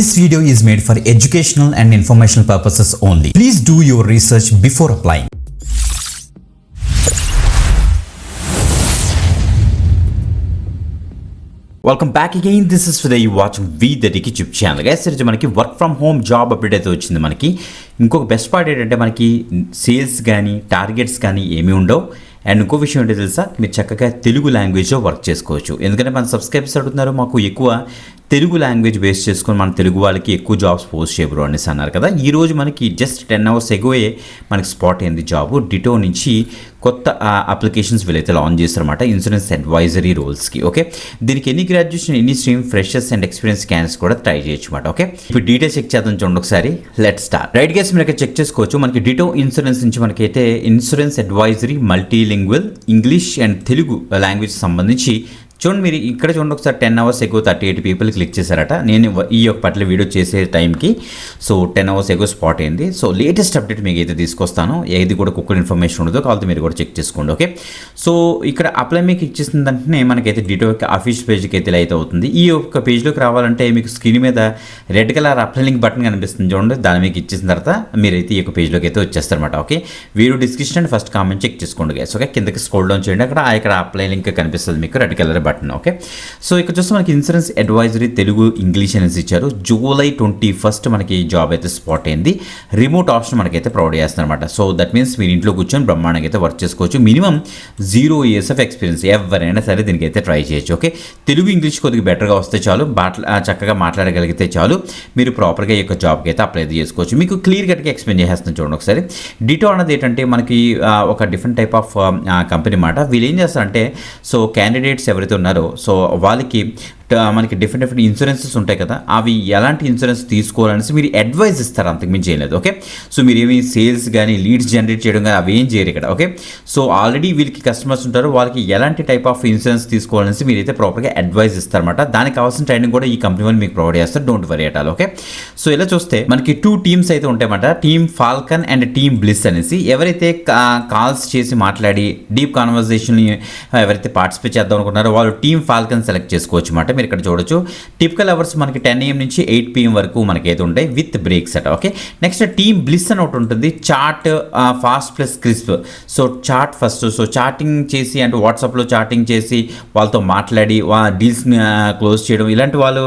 This video is made for educational and informational purposes only. Please do your research before applying. Welcome back again. This is for you watching the YouTube channel. Guys ఈరోజు మనకి work from home job update అయితే వచ్చింది. మనకి ఇంకొక best part ఏంటంటే మనకి sales కానీ targets కానీ ఏమీ ఉండవు. అండ్ ఇంకో విషయం ఏంటో తెలుసా, మీరు చక్కగా తెలుగు లాంగ్వేజ్లో వర్క్ చేసుకోవచ్చు. ఎందుకంటే మన సబ్స్క్రైబర్స్ అడుగుతున్నారు మాకు ఎక్కువ తెలుగు లాంగ్వేజ్ బేస్ చేసుకొని మన తెలుగు వాళ్ళకి ఎక్కువ జాబ్స్ పోస్ట్ చేయరు అనేసి అన్నారు కదా. ఈరోజు మనకి జస్ట్ 10 hours ఎగోయే మనకి స్పాట్ అయింది జాబు. డిటో నుంచి కొత్త అప్లికేషన్స్ వీళ్ళైతే లాంచ్ చేస్తారన్నమాట ఇన్సూరెన్స్ అడ్వైజరీ రోల్స్కి. ఓకే, దీనికి ఎన్ని గ్రాడ్యుయేషన్, ఎన్ని stream, freshers and experience candidates కూడా ట్రై చేయొచ్చు అనమాట. ఓకే, ఇప్పుడు డీటెయిల్స్ చెక్ చేద్దాం చూడండి ఒకసారి. Let start. రైట్ గైస్, మీరు చెక్ చేసుకోవచ్చు. మనకి డిటో ఇన్సూరెన్స్ నుంచి మనకైతే insurance advisory multilingual English and Telugu language సంబంధించి చూడండి. మీరు ఇక్కడ చూడండి ఒకసారి 10 hours ఎగో 38 people క్లిక్ చేశారట. నేను ఈ యొక్క పట్ల వీడియో చేసే టైంకి 10 hours ఎగో స్పాట్ అయింది. సో లేటెస్ట్ అప్డేట్ మీకు అయితే తీసుకొస్తాను. ఏది కూడా కుక్కర్ ఇన్ఫర్మేషన్ ఉండదు, కావాలంటే మీరు కూడా చెక్ చేసుకోండి. ఓకే, సో ఇక్కడ అప్లై మీకు ఇచ్చేసిన వెంటనే మనకైతే డిటో యొక్క అఫీషియల్ పేజ్కి అయితే అయితే అవుతుంది. ఈ యొక్క పేజ్లోకి రావాలంటే మీకు స్క్రీన్ మీద red colour apply link button కనిపిస్తుంది చూడండి. దాన్ని మీకు ఇచ్చేసిన తర్వాత మీరైతే ఈ యొక్క పేజ్లోకి అయితే వచ్చేస్తారన్నమాట. Okay, video description and first comment check చేసుకోండి గైస్. ఓకే, కిందకి స్క్రోల్ డౌన్ చేయండి. ఇక్కడ అప్లై లింక్ కనిపిస్తుంది మీకు red colour button. Okay, so ఇక్కడ చూస్తే మనకి ఇన్సూరెన్స్ అడ్వైజరీ తెలుగు ఇంగ్లీష్ అనేసి ఇచ్చారు. July 21st మనకి జాబ్ అయితే స్పాట్ అయింది. రిమోట్ ఆప్షన్ మనకైతే ప్రొవైడ్ చేస్తారు అనమాట. సో దట్ మీన్స్ మీరు ఇంట్లో కూర్చొని బ్రహ్మాండంగా అయితే వర్క్ చేసుకోవచ్చు. మినిమం 0 years ఆఫ్ ఎక్స్పీరియన్స్ ఎవరైనా సరే దీనికి అయితే ట్రై చేయొచ్చు. ఓకే, తెలుగు ఇంగ్లీష్ కొద్దిగా బెటర్గా వస్తే చాలు, చక్కగా మాట్లాడగలిగితే చాలు, మీరు ప్రాపర్గా ఈ యొక్క జాబ్కి అయితే అప్లై చేసుకోవచ్చు. మీకు క్లియర్ కట్గా ఎక్స్ప్లెయిన్ చేస్తాను చూడండి ఒకసారి. డిటో అన్నది ఏంటంటే మనకి ఒక డిఫరెంట్ టైప్ ఆఫ్ కంపెనీ మాట. వీళ్ళు ఏం చేస్తారంటే, సో క్యాండిడేట్స్ ఎవరైతే ఉన్నారో సో వాళ్ళకి మనకి డిఫరెంట్ ఇన్సూరెన్సెస్ ఉంటాయి కదా, అవి ఎలాంటి ఇన్సూరెన్స్ తీసుకోవాలనేసి మీరు అడ్వైజ్ ఇస్తారు, అంతకుమించి చేయలేదు. ఓకే, సో మీరు ఏమి సేల్స్ కానీ లీడ్స్ జనరేట్ చేయడం కానీ అవి ఏం చేయరు ఇక్కడ. ఓకే, సో ఆల్రెడీ వీళ్ళకి కస్టమర్స్ ఉంటారు, వాళ్ళకి ఎలాంటి టైప్ ఆఫ్ ఇన్సూరెన్స్ తీసుకోవాలనేసి మీరైతే ప్రాపర్గా అడ్వైజ్ ఇస్తారన్నమాట. దానికి కావాల్సిన ట్రైనింగ్ కూడా ఈ కంపెనీ వాళ్ళు మీకు ప్రొవైడ్ చేస్తారు. Don't worry at all. Okay, so ఇలా చూస్తే మనకి 2 teams అయితే ఉంటాయన్నమాట. Team Falcon and team bliss అనేసి. ఎవరైతే కాల్స్ చేసి మాట్లాడి డీప్ కాన్వర్జేషన్ ఎవరైతే పార్టిసిపేట్ చేద్దాం అనుకున్నారో వాళ్ళు టీమ్ ఫాల్కన్ సెలెక్ట్ చేసుకోవచ్చు అన్నమాట. మీరు ఇక్కడ చూడొచ్చు టిపికల్ అవర్స్ మనకి 10 AM నుంచి 8 PM వరకు మనకి అయితే ఉంటాయి విత్ బ్రేక్స్ అట. ఓకే, నెక్స్ట్ టీమ్ బ్లిస్ అని ఒకటి ఉంటుంది. Chat fast plus crisp. So chat first, so chatting చేసి అంటే వాట్సాప్లో చాటింగ్ చేసి వాళ్ళతో మాట్లాడి డీల్స్ని క్లోజ్ చేయడం, ఇలాంటి వాళ్ళు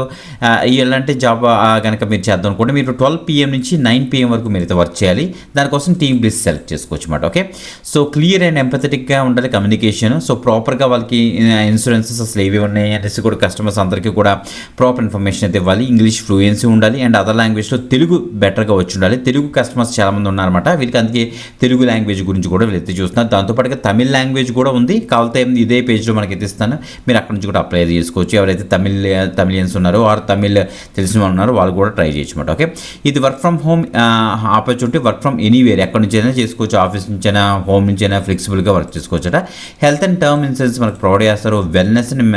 ఇలాంటి జాబ్ కనుక మీరు చేద్దాం అనుకోండి, మీరు 12 PM నుంచి 9 PM వరకు మీరు అయితే వర్క్ చేయాలి. దానికోసం టీమ్ బ్లిస్ సెలెక్ట్ చేసుకోవచ్చు అన్నమాట. ఓకే, సో క్లియర్ అండ్ ఎంపథెటిక్గా ఉండాలి కమ్యూనికేషన్. సో ప్రాపర్గా వాళ్ళకి ఇన్సూరెన్సెస్ అసలు ఏవి ఉన్నాయి అనేసి కూడా కస్టమర్స్ అందరికీ కూడా ప్రాపర్ ఇన్ఫర్మేషన్ అయితే ఇవ్వాలి. ఇంగ్లీష్ ఫ్లూయెన్సీ ఉండాలి అండ్ అదర్ లాంగ్వేజ్లో తెలుగు బెటర్గా వచ్చి ఉండాలి. తెలుగు కస్టమర్స్ చాలామంది ఉన్నారన్నమాట. వీళ్ళకి అందుకే తెలుగు లాంగ్వేజ్ గురించి కూడా వీళ్ళైతే చూస్తున్నారు. దాంతోపాటుగా తమిళ్ లాంగ్వేజ్ కూడా ఉంది. కావాలంటే ఇదే పేజ్లో మనకి ఇస్తాను, మీరు అక్కడ నుంచి కూడా అప్లై చేసుకోవచ్చు. ఎవరైతే తమిళియన్స్ ఉన్నారో ఆర్ తమిళ్ తెలిసిన వాళ్ళు ఉన్నారో వాళ్ళు కూడా ట్రై చేయొచ్చు అన్నమాట. ఓకే, ఇది work from home opportunity. Work from anywhere, ఎక్కడి నుంచైనా చేసుకోవచ్చు. ఆఫీస్ నుంచైనా హోమ్ నుంచైనా ఫ్లెక్సిబుల్గా వర్క్ చేసుకోవచ్చు అట. హెల్త్ అండ్ టర్మ్ ఇన్సూరెన్స్ మనకు ప్రొవైడ్ చేస్తారు. వెల్నెస్ అండ్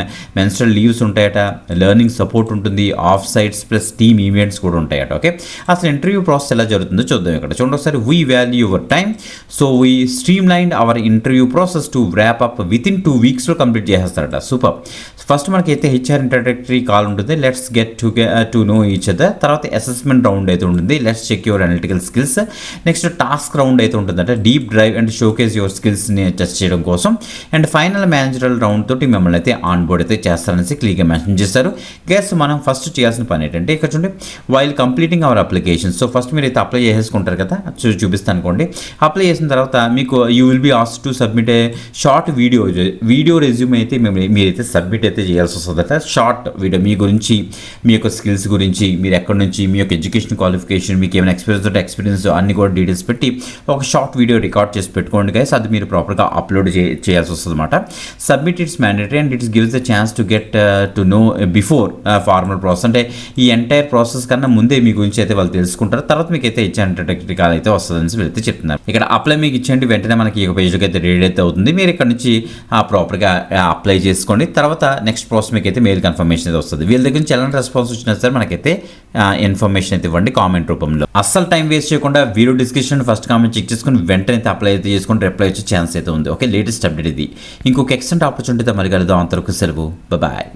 మెన్స్ట్రల్ లీవ్స్ ఉంటాయట. లెర్నింగ్ సపోర్ట్ ఉంటుంది. Off sites plus team events కూడా ఉంటాయట. ఓకే, అసలు ఇంటర్వ్యూ ప్రాసెస్ ఎలా జరుగుతుందో చూద్దాం. ఇక్కడ చూడండి ఒకసారి. We value your time, so we streamline our interview process to wrap up with in 2 weeks complete చేసేస్తారట. సూపర్. ఫస్ట్ మనకి అయితే హెచ్ఆర్ ఇంట్రడక్టరీ కాల్ ఉంటుంది. Let's get to know each other. తర్వాత అసెస్మెంట్ రౌండ్ అయితే ఉంటుంది. Let's check your analytical skills. Next task round అయితే ఉంటుందంట. Deep drive and showcase your స్కిల్స్ని టెస్ట్ చేయడం కోసం. అండ్ ఫైనల్ మేనేజరల్ రౌండ్ తోటి మిమ్మల్ని అయితే ఆన్ బోర్డ్ అయితే చేస్తారనేసి క్లియర్గా మెన్షన్ చేస్తారు. గెస్ మనం ఫస్ట్ చేయాల్సిన పని ఏంటంటే ఇక్కడ చూడండి, while completing our application. So first మీరు అయితే అప్లై చేసుకుంటారు కదా, చూపిస్తాను అనుకోండి. అప్లై చేసిన తర్వాత మీకు you will be asked to submit A short video resume అయితే మీరైతే సబ్మిట్ అయితే చేయాల్సి వస్తుందట. షార్ట్ వీడియో మీ గురించి, మీ యొక్క స్కిల్స్ గురించి, మీరు ఎక్కడి నుంచి, మీ యొక్క ఎడ్యుకేషన్ క్వాలిఫికేషన్, మీకు ఏమైనా ఎక్స్పీరియన్స్ అన్ని కూడా డీటెయిల్స్ పెట్టి ఒక షార్ట్ వీడియో రికార్డ్ చేసి పెట్టుకోండి గైస్. అది మీరు ప్రాపర్గా అప్లోడ్ చేయాల్సి వస్తుంది అనమాట. Submit it's mandatory and it's gives the chance to get to no before formal process. అంటే ఈ ఎంటైర్ ప్రాసెస్ కన్నా ముందే మీ గురించి అయితే వాళ్ళు తెలుసుకుంటారు. తర్వాత మీకు అయితే ఇచ్చే ఇంట్రడక్టరీ కాల్ అయితే వస్తుందని వీళ్ళైతే చెప్తున్నారు. ఇక్కడ అప్లై మీకు ఇచ్చేయండి, వెంటనే మనకి ఈ పేజ్కి అయితే రెడీ అయితే అవుతుంది. మీరు ఇక్కడ నుంచి ప్రాపర్గా అప్లై చేసుకోండి. తర్వాత నెక్స్ట్ ప్రాసెస్ మీకు అయితే మెయిల్ కన్ఫర్మేషన్ అయితే వస్తుంది. వీళ్ళ దగ్గర నుంచి ఎలాంటి రెస్పాన్స్ వచ్చినా సరే మనకైతే ఇన్ఫర్మేషన్ అయితే ఇవ్వండి కామెంట్ రూపంలో. అస్సలు టైం వేస్ట్ చేయకుండా video description first comment check చేసుకుని వెంటనే అయితే అప్లై అయితే చేసుకుని రిప్లై వచ్చే ఛాన్స్ అయితే ఉంది. ఓకే, లేటెస్ట్ అప్డేట్ ఇది. ఇంకొక ఎక్సలెంట్ ఆపర్చునిటీతో మరి కలుద్దాం. అంతవరకు సెలవు, బాయ్.